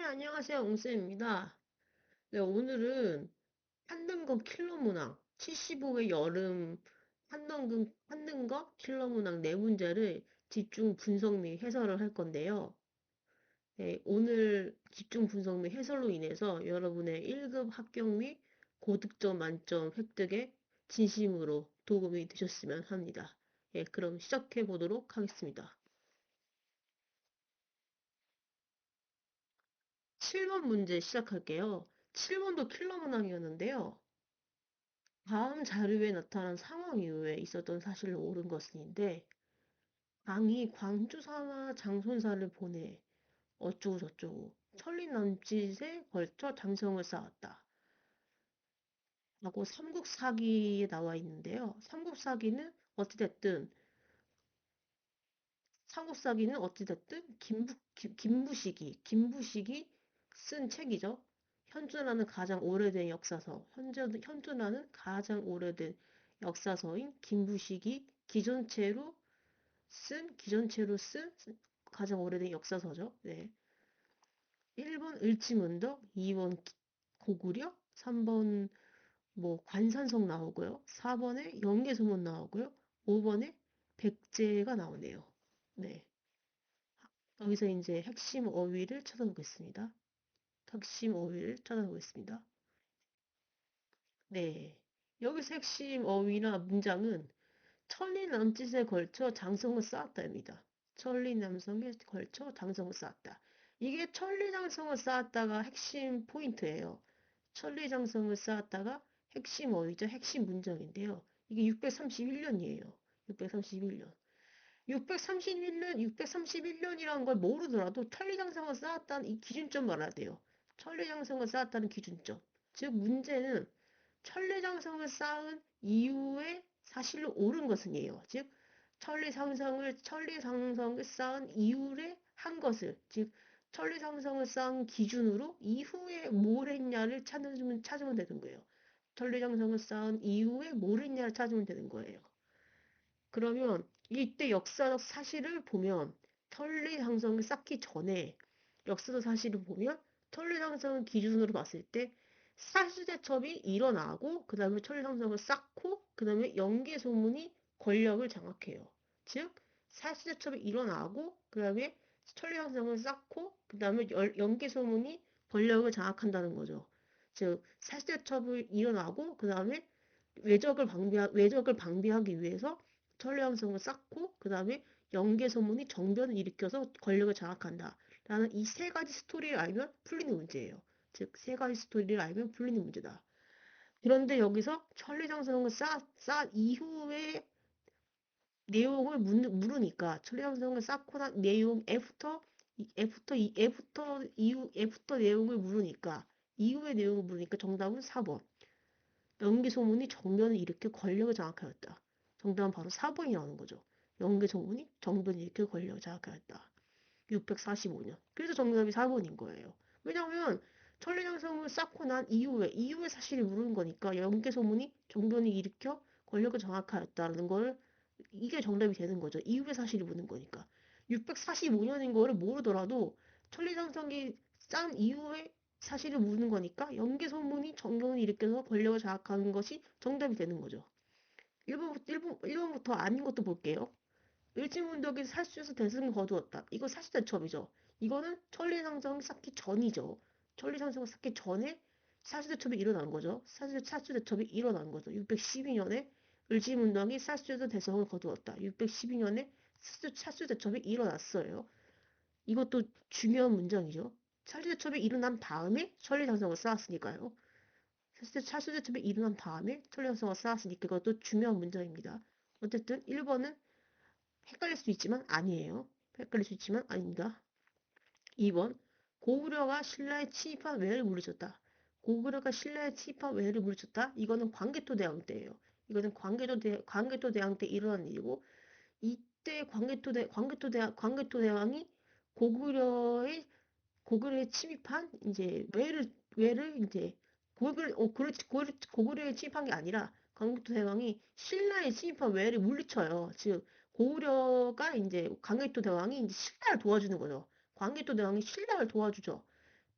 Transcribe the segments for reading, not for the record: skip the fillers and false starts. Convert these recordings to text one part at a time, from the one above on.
안녕하세요. 옹쌤입니다. 네, 오늘은 한등건 킬러 문항, 75회 여름 한등건 킬러 문항 네 문제를 집중 분석 및 해설을 할 건데요. 네, 오늘 집중 분석 및 해설로 인해서 여러분의 1급 합격 및 고득점 만점 획득에 진심으로 도움이 되셨으면 합니다. 예, 그럼 시작해 보도록 하겠습니다. 7번 문제 시작할게요. 7번도 킬러 문항이었는데요. 다음 자료에 나타난 상황 이후에 있었던 사실을 옳은 것인데, 왕이 광주사와 장손사를 보내 어쩌고 저쩌고 천리 남짓에 걸쳐 장성을 쌓았다. 라고 삼국사기에 나와 있는데요. 삼국사기는 어찌됐든 김부식이 쓴 책이죠. 현존하는 가장 오래된 역사서, 현존하는 가장 오래된 역사서인 김부식이 기존체로 쓴 가장 오래된 역사서죠. 네. 1번 을지문덕, 2번 고구려, 3번 뭐 관산성 나오고요. 4번에 영계소문 나오고요. 5번에 백제가 나오네요. 네. 여기서 이제 핵심 어휘를 찾아보겠습니다. 핵심 어휘를 찾아보겠습니다. 네. 여기서 핵심 어휘나 문장은 천리 남짓에 걸쳐 장성을 쌓았다입니다. 천리 남성에 걸쳐 장성을 쌓았다. 이게 천리장성을 쌓았다가 핵심 포인트예요. 천리장성을 쌓았다가 핵심 어휘죠. 핵심 문장인데요. 이게 631년이에요. 631년. 631년이라는 걸 모르더라도 천리장성을 쌓았다는 이 기준점 알아야 돼요. 천리장성을 쌓았다는 기준점. 즉, 문제는 천리장성을 쌓은 이후에 사실로 옳은 것은이에요. 즉, 천리상성을 쌓은 이후에 한 것을, 즉, 천리상성을 쌓은 기준으로 이후에 뭘 했냐를 찾으면 되는 거예요. 천리장성을 쌓은 이후에 뭘 했냐를 찾으면 되는 거예요. 그러면 이때 역사적 사실을 보면 천리상성을 쌓기 전에 역사적 사실을 보면 천리상성을 기준으로 봤을 때 사시대첩이 일어나고 그 다음에 천리상성을 쌓고 그 다음에 연개소문이 권력을 장악해요. 즉 사시대첩이 일어나고 그 다음에 천리상성을 쌓고 그 다음에 연개소문이 권력을 장악한다는 거죠. 즉 사시대첩이 일어나고 그 다음에 외적을 방비하기 위해서 천리왕성을 쌓고 그 다음에 연개소문이 정변을 일으켜서 권력을 장악한다. 라는 이 세 가지 스토리를 알면 풀리는 문제예요. 즉, 세 가지 스토리를 알면 풀리는 문제다. 그런데 여기서 천리장성을 쌓 이후에 내용을 물으니까 천리장성을 쌓고 난 내용 애프터 내용을 물으니까 이후의 내용을 물으니까 정답은 4번. 연기소문이 정변을 일으켜 권력을 장악하였다. 정답은 바로 4번이 나오는 거죠. 연기소문이 정변을 일으켜 권력을 장악하였다. 645년. 그래서 정답이 4번인 거예요. 왜냐하면 천리장성을 쌓고 난 이후에 사실이 물은 거니까 연개소문이 정변을 일으켜 권력을 장악하였다는 걸 이게 정답이 되는 거죠. 이후에 사실이 묻는 거니까. 645년인 거를 모르더라도 천리장성이 싼 이후에 사실을 묻는 거니까 연개소문이 정변을 일으켜서 권력을 장악하는 것이 정답이 되는 거죠. 1번부터 아닌 것도 볼게요. 을지문덕이 살수에서 대승을 거두었다. 이거 사시대첩이죠. 이거는 천리상성 쌓기 전이죠. 천리상성 쌓기 전에 사시대첩이 일어난 거죠. 사시대첩이 일어난 거죠. 612년에 을지문덕이 살수에서 대성을 거두었다. 612년에 사시대첩이 일어났어요. 이것도 중요한 문장이죠. 사시대첩이 일어난 다음에 천리상성을 쌓았으니까요. 사시대첩이 일어난 다음에 천리상성을 쌓았으니까 이것도 중요한 문장입니다. 어쨌든 1번은 헷갈릴 수 있지만 아니에요. 헷갈릴 수 있지만 아닙니다. 2번 고구려가 신라에 침입한 왜를 물리쳤다. 고구려가 신라에 침입한 왜를 물리쳤다. 이거는 광개토 대왕 때예요. 이거는 광개토 대왕 때 일어난 일이고 이때 광개토 대왕이 고구려의 침입한 이제 왜를 이제 고구려에 침입한 게 아니라 광개토 대왕이 신라에 침입한 왜를 물리쳐요. 즉 고구려가 이제 광개토 대왕이 이제 신라를 도와주는 거죠. 광개토 대왕이 신라를 도와주죠.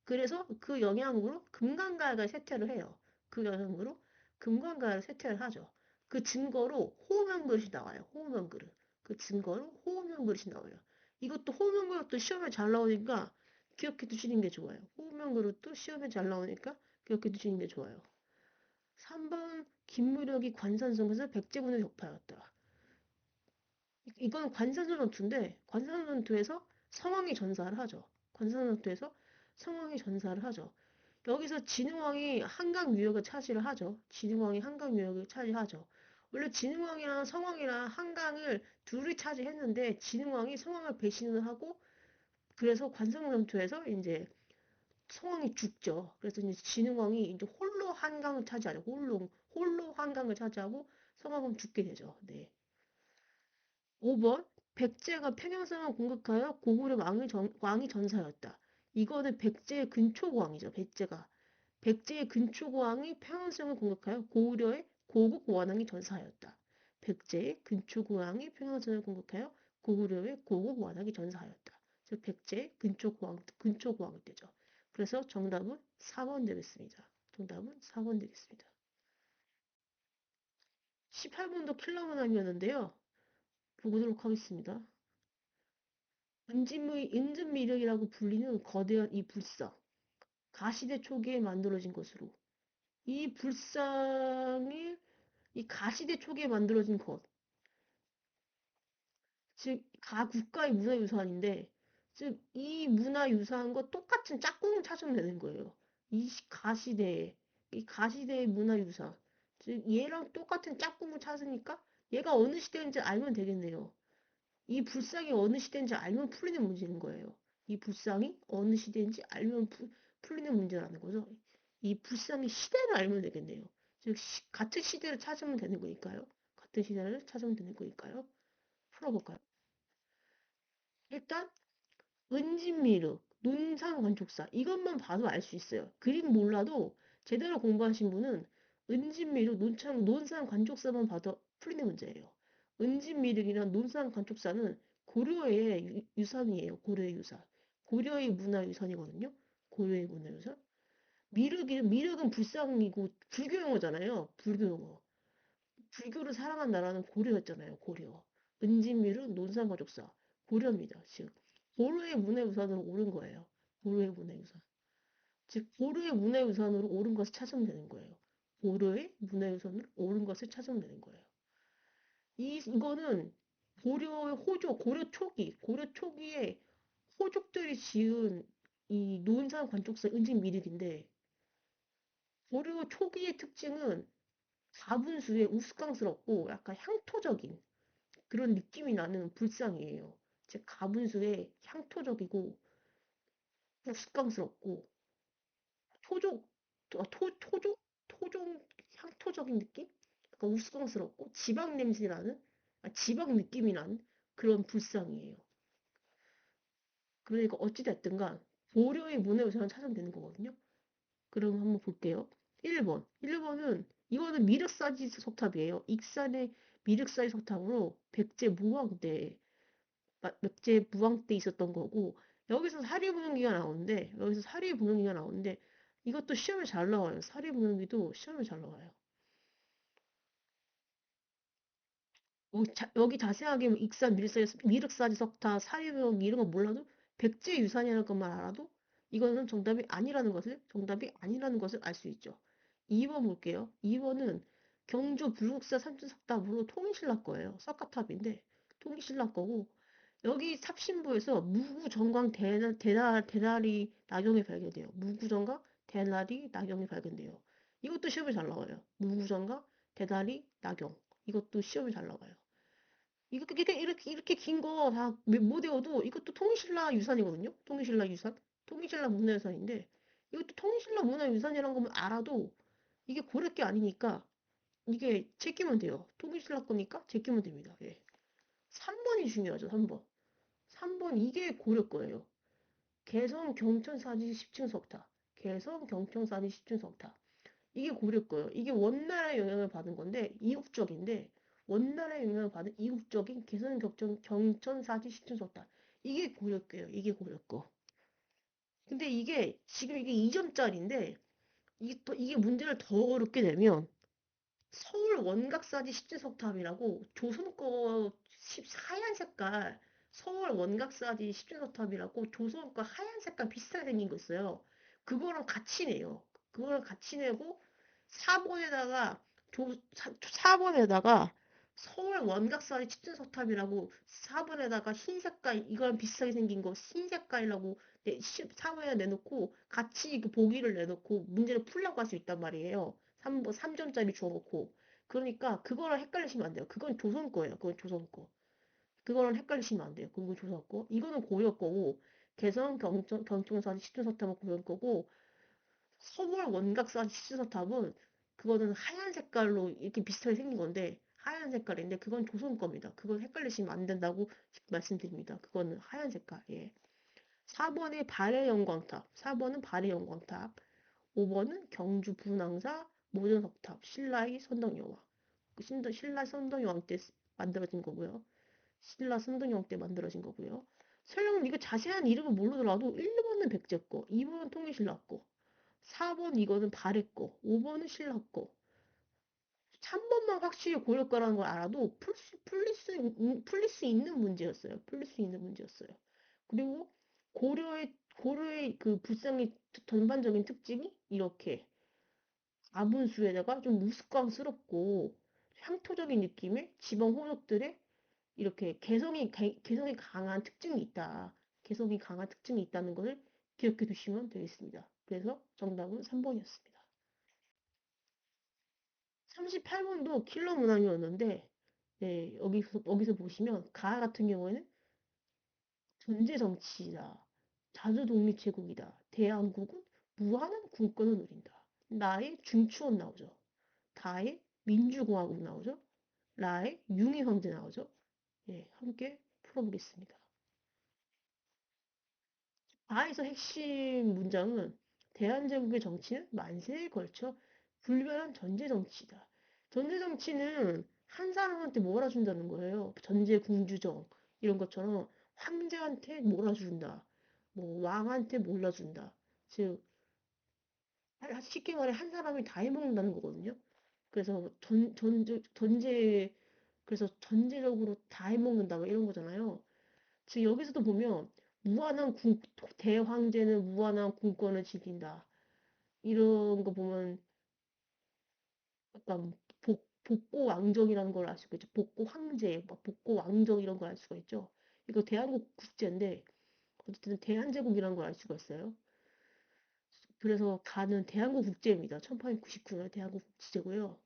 그래서 그 영향으로 금강가가 쇠퇴를 해요. 그 영향으로 금강가를 쇠퇴를 하죠. 그 증거로 호흡형 그릇이 나와요. 호흡형 그릇. 그 증거로 호흡형 그릇이 나와요. 이것도 호흡형 그릇도 시험에 잘 나오니까 기억해 두시는 게 좋아요. 호흡형 그릇도 시험에 잘 나오니까 기억해 두시는 게 좋아요. 3번 김무력이 관산성에서 백제군의 격파였다. 이건 관산전 전투인데 관산전 전투에서 성왕이 전사를 하죠. 관산전 전투에서 성왕이 전사를 하죠. 여기서 진흥왕이 한강 유역을 차지를 하죠. 진흥왕이 한강 유역을 차지하죠. 원래 진흥왕이랑 성왕이랑 한강을 둘이 차지했는데 진흥왕이 성왕을 배신을 하고 그래서 관성전 전투에서 이제 성왕이 죽죠. 그래서 이제 진흥왕이 이제 홀로 한강을 차지하죠. 홀로 한강을 차지하고 성왕은 죽게 되죠. 네. 5번 백제가 평양성을 공격하여 고구려 왕이 전사였다. 이거는 백제의 근초고왕이죠. 백제의 근초고왕이 평양성을 공격하여 고구려의 고국 원왕이 전사하였다. 백제의 근초고왕이 평양성을 공격하여 고구려의 고국 원왕이 전사하였다. 즉 백제의 근초고왕이 되죠. 그래서 정답은 4번 되겠습니다. 정답은 4번 되겠습니다. 18번도 킬러문항이었는데요. 보도록 하겠습니다. 은진미력이라고 불리는 거대한 이 불상, 가시대 초기에 만들어진 것으로 이 불상이 이 가시대 초기에 만들어진 것, 즉 가 국가의 문화유산인데, 즉 이 문화유산과 똑같은 짝꿍을 찾으면 되는 거예요. 이 가시대의 문화유산, 즉 얘랑 똑같은 짝꿍을 찾으니까 얘가 어느 시대인지 알면 되겠네요. 이 불상이 어느 시대인지 알면 풀리는 문제인 거예요. 이 불상이 어느 시대인지 알면 풀리는 문제라는 거죠. 이 불상의 시대를 알면 되겠네요. 즉, 같은 시대를 찾으면 되는 거니까요. 같은 시대를 찾으면 되는 거니까요. 풀어볼까요? 일단, 은진미륵, 논산관촉사. 이것만 봐도 알 수 있어요. 그림 몰라도 제대로 공부하신 분은 은진미륵, 논산관촉사만 봐도 풀리는 문제예요. 은진미륵이란 논산관촉사는 고려의 유산이에요. 고려의 유산. 고려의 문화유산이거든요. 고려의 문화유산. 미륵은 불상이고 불교 용어잖아요. 불교 용어. 불교를 사랑한 나라는 고려였잖아요. 고려. 은진미륵, 논산가족사. 고려입니다. 즉 고려의 문화유산으로 오른 거예요. 고려의 문화유산. 즉 고려의 문화유산으로 오른 것을 찾으면 되는 거예요. 고려의 문화유산으로 오른 것을 찾으면 되는 거예요. 이거는 고려의 고려 초기에 호족들이 지은 이 논산 관쪽사 은진미륵인데 고려 초기의 특징은 가분수에 우스꽝스럽고 약간 향토적인 그런 느낌이 나는 불상이에요. 즉 가분수에 향토적이고 우스꽝스럽고 토족 토종 향토적인 느낌? 약간 우스꽝스럽고 지방 냄새 나는 지방 느낌이 나는 그런 불상이에요. 그러니까 어찌됐든가 고려의 문화유산을 찾으면 되는 거거든요. 그럼 한번 볼게요. 1번. 1번은 이거는 미륵사지 석탑이에요. 익산의 미륵사지 석탑으로 백제 무왕 때 있었던 거고 여기서 사리분홍기가 나오는데 이것도 시험에 잘 나와요. 사리분홍기도 시험에 잘 나와요. 여기 자세하게 뭐 익산 미륵사지 석탑 사리분홍기 이런 거 몰라도 백제 유산이라는 것만 알아도 이거는 정답이 아니라는 것을 알 수 있죠. 2번 볼게요. 2번은 경주 불국사 삼천석탑으로 통일신라 거예요. 석가탑인데 통일신라 거고 여기 삽신부에서 무구정강 대나리 나경이 발견돼요. 무구정강 대나리 나경이 발견돼요. 이것도 시험에 잘 나와요. 무구정강 대나리 나경. 이것도 시험에 잘 나와요. 이렇게 긴 거 다 못 외워도 이것도 통일신라 유산이거든요. 통일신라 유산. 통일신라 문화유산인데 이것도 통일신라 문화유산이라는 것만 알아도 이게 고를 게 아니니까 이게 제끼면 돼요. 통일신라 거니까 제끼면 됩니다. 예. 3번이 중요하죠. 3번. 3번 이게 고려 거예요. 개성 경천사지 10층 석탑. 개성 경천사지 10층 석탑. 이게 고려 거예요. 이게 원나라의 영향을 받은 건데 이국적인데 원나라의 영향을 받은 이국적인 개성 경천사지 10층 석탑. 이게 고려 거예요. 이게 고려 거. 근데 이게 지금 이게 2점짜리인데 이게 문제를 더 어렵게 되면 서울 원각사지 십진석탑이라고 조선 거 하얀 색깔 서울 원각사지 십진석탑이라고 조선 거 하얀 색깔 비슷하게 생긴 거 있어요. 그거랑 같이 내요. 그거랑 같이 내고 4번에다가 4번에다가 서울 원각사지 십진석탑이라고 4번에다가 흰 색깔 이거랑 비슷하게 생긴 거 흰 색깔이라고 4번에 내놓고 같이 그 보기를 내놓고 문제를 풀라고 할 수 있단 말이에요. 3점짜리 주어놓고. 그러니까 그거랑 헷갈리시면 안 돼요. 그건 조선 거예요. 그건 조선 거. 그거랑 헷갈리시면 안 돼요. 그건 조선 거. 이거는 고려 거고, 개성 경청사 시춘서탑은 고려 거고, 서울 원각사 시춘서탑은 그거는 하얀 색깔로 이렇게 비슷하게 생긴 건데, 하얀 색깔인데, 그건 조선 겁니다. 그건 헷갈리시면 안 된다고 말씀드립니다. 그거는 하얀 색깔. 예. 4번이 발해 영광탑. 4번은 발해 영광탑. 5번은 경주 분황사 모전석탑. 신라의 선덕여왕. 신라 선덕여왕 때 만들어진 거고요. 신라 선덕여왕 때 만들어진 거고요. 설령 이거 자세한 이름은 모르더라도 1번은 백제 거, 2번은 통일신라 거, 4번 이거는 발해 거, 5번은 신라 거, 3번만 확실히 고려 거라는 걸 알아도 풀릴 수 있는 문제였어요. 풀릴 수 있는 문제였어요. 그리고 고려의 그 불상의 전반적인 특징이 이렇게 아문수에다가 좀 우스꽝스럽고 향토적인 느낌의 지방 호역들의 이렇게 개성이 강한 특징이 있다. 개성이 강한 특징이 있다는 것을 기억해 두시면 되겠습니다. 그래서 정답은 3번이었습니다. 38번도 킬러 문항이었는데, 네, 여기서 보시면, 가 같은 경우에는 전제 정치이다. 자주 독립제국이다. 대한국은 무한한 군권을 누린다. 나의 중추원 나오죠. 다의 민주공화국 나오죠. 라의 융의황제 나오죠. 예, 함께 풀어보겠습니다. 아에서 핵심 문장은 대한제국의 정치는 만세에 걸쳐 불변한 전제 정치다. 전제 정치는 한 사람한테 몰아준다는 거예요. 전제 궁주정 이런 것처럼 황제한테 몰아준다. 뭐 왕한테 몰아준다. 즉 쉽게 말해 한 사람이 다 해먹는다는 거거든요. 그래서 그래서 전제적으로 다 해먹는다 뭐 이런 거잖아요. 즉 여기서도 보면 무한한 대황제는 무한한 군권을 지킨다. 이런 거 보면 약간 복고 왕정이라는 걸 알 수가 있죠. 복고 황제, 막 복고 왕정 이런 걸 알 수가 있죠. 이거 대한국 국제인데 어쨌든 대한제국이라는 걸 알 수가 있어요. 그래서 가는 대한국 국제입니다. 1899년 대한국 국제고요.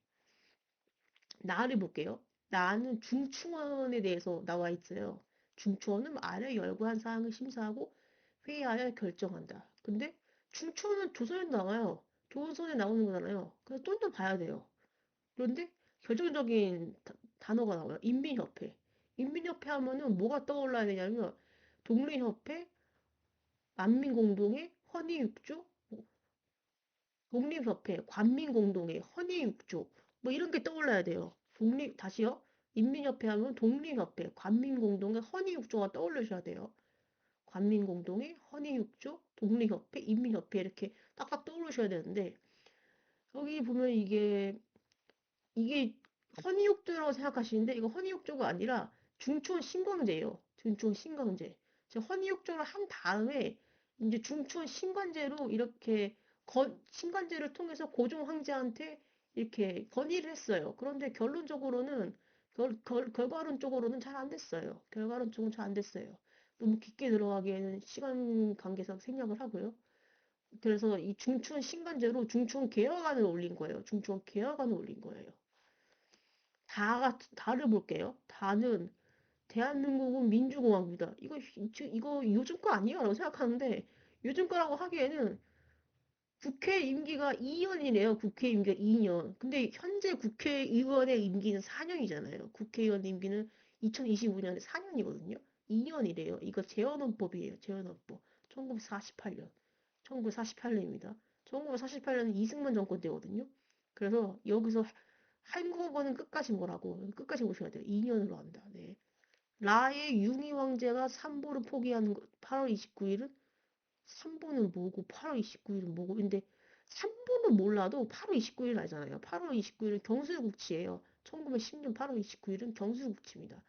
나를 볼게요. 나는 중충원에 대해서 나와 있어요. 중충원은 아래 열거한 사항을 심사하고 회의하여 결정한다. 근데 중충원은 조선에 나와요. 조선에 나오는 거잖아요. 그래서 좀 더 봐야 돼요. 그런데 결정적인 단어가 나와요. 인민협회. 인민협회 하면은 뭐가 떠올라야 되냐면 독립협회, 만민공동회, 헌의육조, 독립협회, 관민공동회, 헌의육조 뭐 이런 게 떠올라야 돼요. 다시요. 인민협회 하면 독립협회, 관민공동회, 헌의육조가 떠올르셔야 돼요. 관민공동회, 헌의육조, 독립협회, 인민협회 이렇게 딱딱 떠올르셔야 되는데 여기 보면 이게 헌의육조라고 생각하시는데 이거 헌의육조가 아니라 중촌 신광제예요. 중촌 신광제. 헌의육조를 한 다음에 이제 중촌 신관제로 이렇게 신관제를 통해서 고종 황제한테 이렇게 건의를 했어요. 그런데 결론적으로는 결과론적으로는 잘 안 됐어요. 결과론적으로는 잘 안 됐어요. 너무 깊게 들어가기에는 시간 관계상 생략을 하고요. 그래서 이 중촌 신관제로 중촌 개혁안을 올린 거예요. 중촌 개혁안을 올린 거예요. 다를 볼게요. 다는 대한민국은 민주공화국이다. 이거 요즘 거 아니에요? 라고 생각하는데 요즘 거라고 하기에는 국회 임기가 2년이래요. 국회 임기가 2년. 근데 현재 국회의원의 임기는 4년이잖아요. 국회의원 임기는 2025년에 4년이거든요. 2년이래요. 이거 재헌헌법이에요. 재헌헌법. 1948년. 1948년입니다. 1948년은 이승만 정권 때거든요. 그래서 여기서 한국어는 끝까지 뭐라고? 끝까지 보셔야 돼요. 2년으로 한다. 네. 라의 융희 황제가 삼보를 포기한 8월 29일은 3번은 뭐고 8월 29일은 뭐고. 근데 3번은 몰라도 8월 29일 알잖아요. 8월 29일은 경술국치예요. 1910년 8월 29일은 경술국치입니다.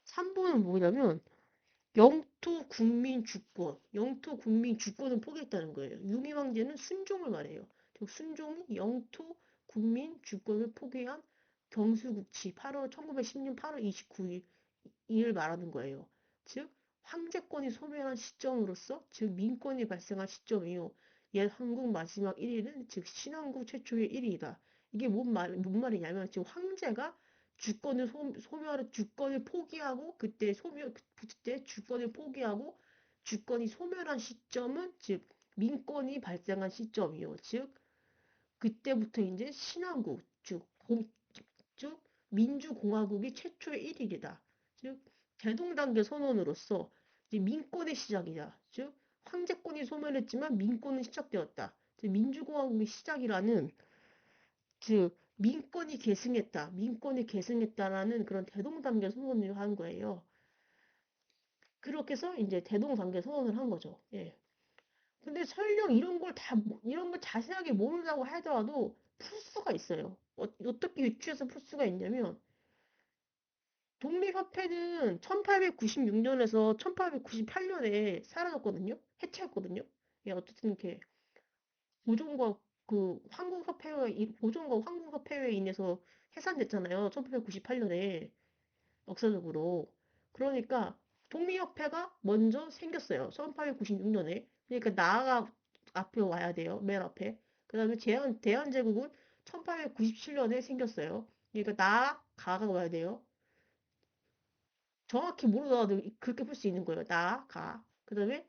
3번은 뭐냐면 영토 국민 주권. 영토 국민 주권을 포기했다는 거예요. 유미 황제는 순종을 말해요. 즉 순종이 영토 국민 주권을 포기한 경술국치 8월 1910년 8월 29일 이를 말하는 거예요. 즉 황제권이 소멸한 시점으로서 즉 민권이 발생한 시점이요. 옛 한국 마지막 1일은 즉 신한국 최초의 1일이다. 이게 뭔 말이냐면 지금 황제가 주권을 포기하고 그때 주권을 포기하고 주권이 소멸한 시점은 즉 민권이 발생한 시점이요. 즉 그때부터 이제 신한국 즉 민주공화국이 최초의 1일이다. 즉 대동단계 선언으로서 이제 민권의 시작이다. 즉 황제권이 소멸했지만 민권은 시작되었다. 즉 민주공화국의 시작이라는 즉 민권이 계승했다라는 그런 대동단계 선언을 한 거예요. 그렇게 해서 이제 대동단계 선언을 한 거죠. 예. 근데 설령 이런 걸 자세하게 모른다고 하더라도 풀 수가 있어요. 어떻게 유추해서 풀 수가 있냐면 독립협회는 1896년에서 1898년에 사라졌거든요. 해체했거든요. 예, 어쨌든 이렇게 보존과 보존과 황국협회에 인해서 해산됐잖아요. 1898년에 역사적으로. 그러니까 독립협회가 먼저 생겼어요. 1896년에. 그러니까 나아가 앞에 와야 돼요. 맨 앞에. 그 다음에 대한제국은 1897년에 생겼어요. 그러니까 나아가가 와야 돼요. 정확히 모르더라도 그렇게 풀 수 있는 거예요. 나아가. 그 다음에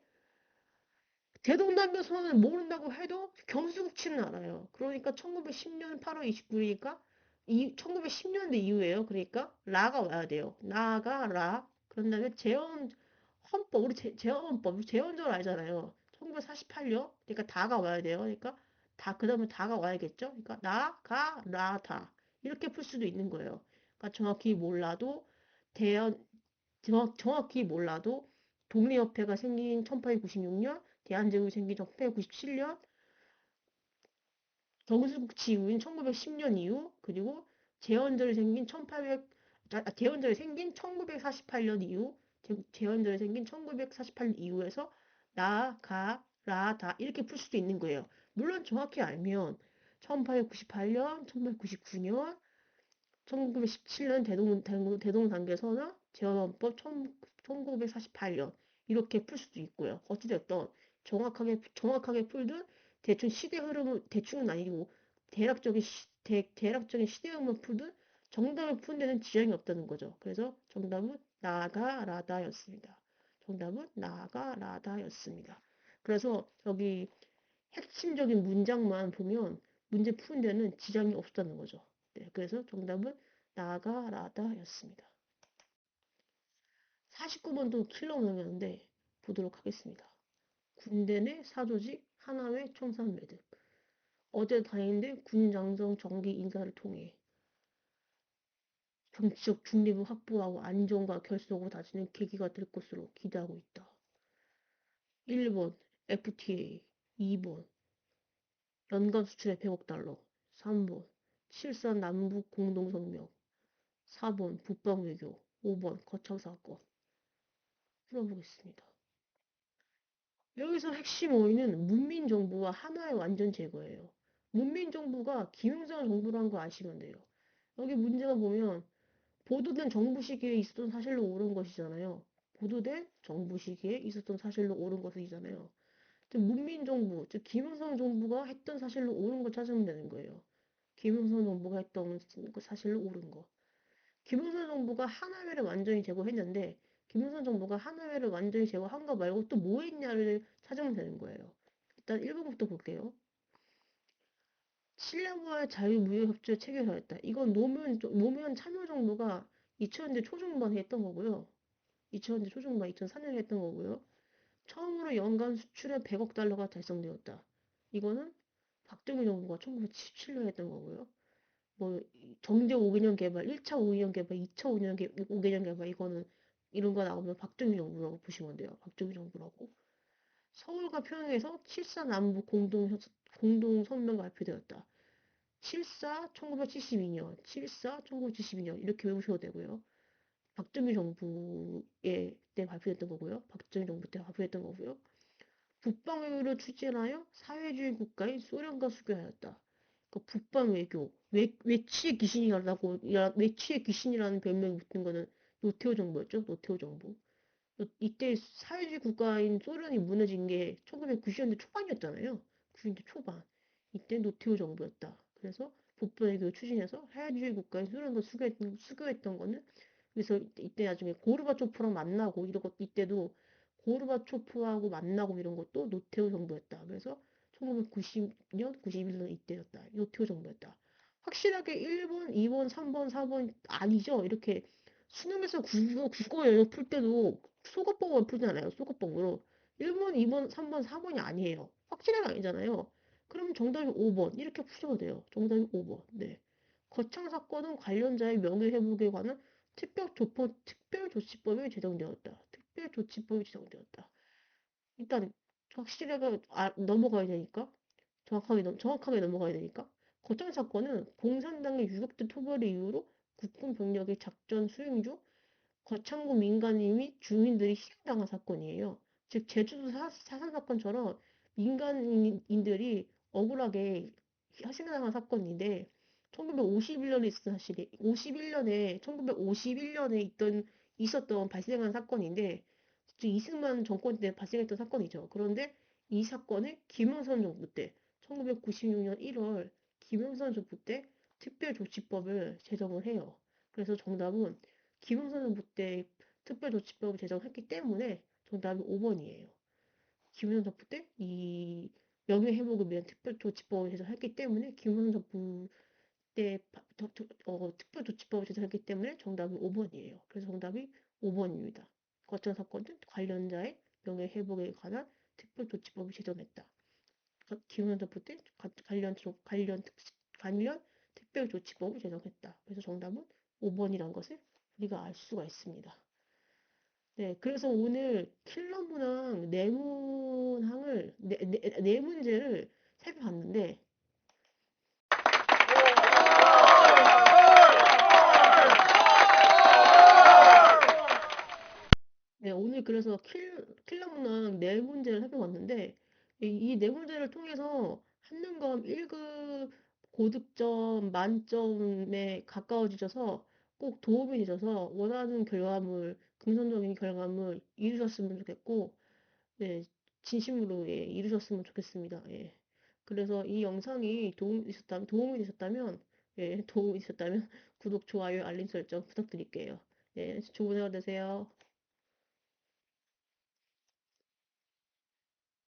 대동단계 선언을 모른다고 해도 경수국치는 알아요. 그러니까 1910년 8월 29일이니까 1910년대 이후에요. 그러니까 라가 와야 돼요. 나가 라. 그런 다음에 헌법 우리 재헌헌법 재헌절 알잖아요. 1948년. 그러니까 다가 와야 돼요. 그러니까 다 그다음에 다가 와야겠죠. 그러니까 나가 라 다. 이렇게 풀 수도 있는 거예요. 그러니까 대연 정확히 몰라도 독립협회가 생긴 1896년, 대한제국이 생긴 1897년, 경술국치 이후인 1910년 이후, 그리고 제헌절이 생긴 1948년 이후, 제헌절이 생긴 1948년 이후에서 나, 가, 라, 다 이렇게 풀 수도 있는 거예요. 물론 정확히 알면 1898년, 1899년, 1917년 대동단계선언, 제헌헌법 1948년 이렇게 풀 수도 있고요. 어찌됐든 정확하게 풀든 대충 시대 흐름을 대충은 아니고 대략적인 시대 흐름을 풀든 정답을 푸는 데는 지장이 없다는 거죠. 그래서 정답은 나가라다였습니다. 정답은 나가라다였습니다. 그래서 여기 핵심적인 문장만 보면 문제 푸는 데는 지장이 없다는 거죠. 네, 그래서 정답은 나가라다였습니다. 49번도 킬러 문항이었는데 보도록 하겠습니다. 군대 내 사조직 하나회 청산 매듭. 어제 다행인데 군장성 정기 인사를 통해 정치적 중립을 확보하고 안정과 결속을 다지는 계기가 될 것으로 기대하고 있다. 1번 FTA, 2번 연간 수출액 100억 달러, 3번 7사 남북 공동성명, 4번 북방외교, 5번 거창사건. 풀어보겠습니다. 여기서 핵심 오인은 문민정부와 하나의 완전 제거예요. 문민정부가 김영삼 정부라는 거 아시면 돼요. 여기 문제가 보면 보도된 정부 시기에 있었던 사실로 옳은 것이잖아요. 보도된 정부 시기에 있었던 사실로 옳은 것이잖아요. 즉 문민정부, 즉 김영삼 정부가 했던 사실로 옳은 거 찾으면 되는 거예요. 김영삼 정부가 했던 사실로 옳은 거. 김영삼 정부가 하나회를 완전히 제거했는데 김영삼 정부가 하나회를 완전히 제거한 거 말고 또 뭐 했냐를 찾으면 되는 거예요. 일단 1번부터 볼게요. 신라와의 자유무역협조에 체결하였다. 이건 노무현 참여정부가 2000년대 초중반에 했던 거고요. 2000년대 초중반, 2004년에 했던 거고요. 처음으로 연간 수출액 100억 달러가 달성되었다. 이거는 박정희 정부가 1977년에 했던 거고요. 뭐 정제 5개년 개발, 1차 5개년 개발, 2차 5개년 개발 이거는 이런 거 나오면 박정희 정부라고 보시면 돼요. 박정희 정부라고. 서울과 평양에서 7사 남북 공동 성명가 발표되었다. 7사 1972년, 7사 1972년 이렇게 외우셔도 되고요. 박정희 정부에 때 발표됐던 거고요. 박정희 정부 때 발표됐던 거고요. 북방외교를 추진하여 사회주의 국가인 소련과 수교하였다. 그 북방 외교, 외치의 귀신이라고, 외치의 귀신이라는 별명이 붙은 거는 노태우 정부였죠. 노태우 정부. 이때 사회주의 국가인 소련이 무너진 게 1990년대 초반이었잖아요. 90년대 초반. 이때 노태우 정부였다. 그래서 북방 외교를 추진해서 사회주의 국가인 소련과 수교했던 거는 그래서 이때 나중에 고르바초프랑 만나고 이런 것 이때도 고르바초프하고 만나고 이런 것도 노태우 정부였다. 그래서 1990년, 91년 이때였다. 노태우 정부였다. 확실하게 1번, 2번, 3번, 4번 아니죠. 이렇게 수능에서 국어 영역 풀 때도 속어법으로 풀잖아요. 속어법으로. 1번, 2번, 3번, 4번이 아니에요. 확실하게 아니잖아요. 그럼 정답이 5번 이렇게 푸셔도 돼요. 정답이 5번. 네. 거창 사건은 관련자의 명예회복에 관한 특별조치법이 제정되었다. 특별조치법이 제정되었다. 일단 확실하게 넘어가야 되니까 정확하게 넘어가야 되니까 거창 사건은 공산당의 유격대 토벌을 이유로 국군 병력의 작전 수행 중 거창고 민간인 및 주민들이 희생당한 사건이에요. 즉 제주도 사산 사건처럼 민간인들이 억울하게 희생당한 사건인데 1951년에 있었던 사실이 1951년에 있었던 발생한 사건인데 이승만 정권 때 발생했던 사건이죠. 그런데 이 사건을 김영삼 정부 때 1996년 1월 김영삼 정부 때 특별조치법을 제정을 해요. 그래서 정답은 김영삼 정부 때 특별조치법을 제정했기 때문에 정답이 5번이에요. 김영삼 정부 때 이 명예회복을 위한 특별조치법을 제정했기 때문에 김영삼 정부 때 특별조치법을 제정했기 때문에 정답이 5번이에요. 그래서 정답이 5번입니다. 거점 사건은 관련자의 명예회복에 관한 특별조치법을 제정했다. 김영삼 정부 때 관련 특별조치법을 제정했다. 그래서 정답은 5번이란 것을 우리가 알 수가 있습니다. 네, 그래서 오늘 킬러 문항 내문항을 네 문제를 살펴봤는데 네, 오늘 그래서 킬러 문항 네 문제를 살펴봤는데 이 네 문제를 통해서 한능검 1급 고득점 만점에 가까워지셔서 꼭 도움이 되셔서 원하는 결과물, 긍정적인 결과물 이루셨으면 좋겠고 네, 진심으로 예, 이루셨으면 좋겠습니다. 예. 그래서 이 영상이 도움이 되셨다면 예, 도움이 되셨다면 구독, 좋아요, 알림 설정 부탁드릴게요. 예, 좋은 하루 되세요.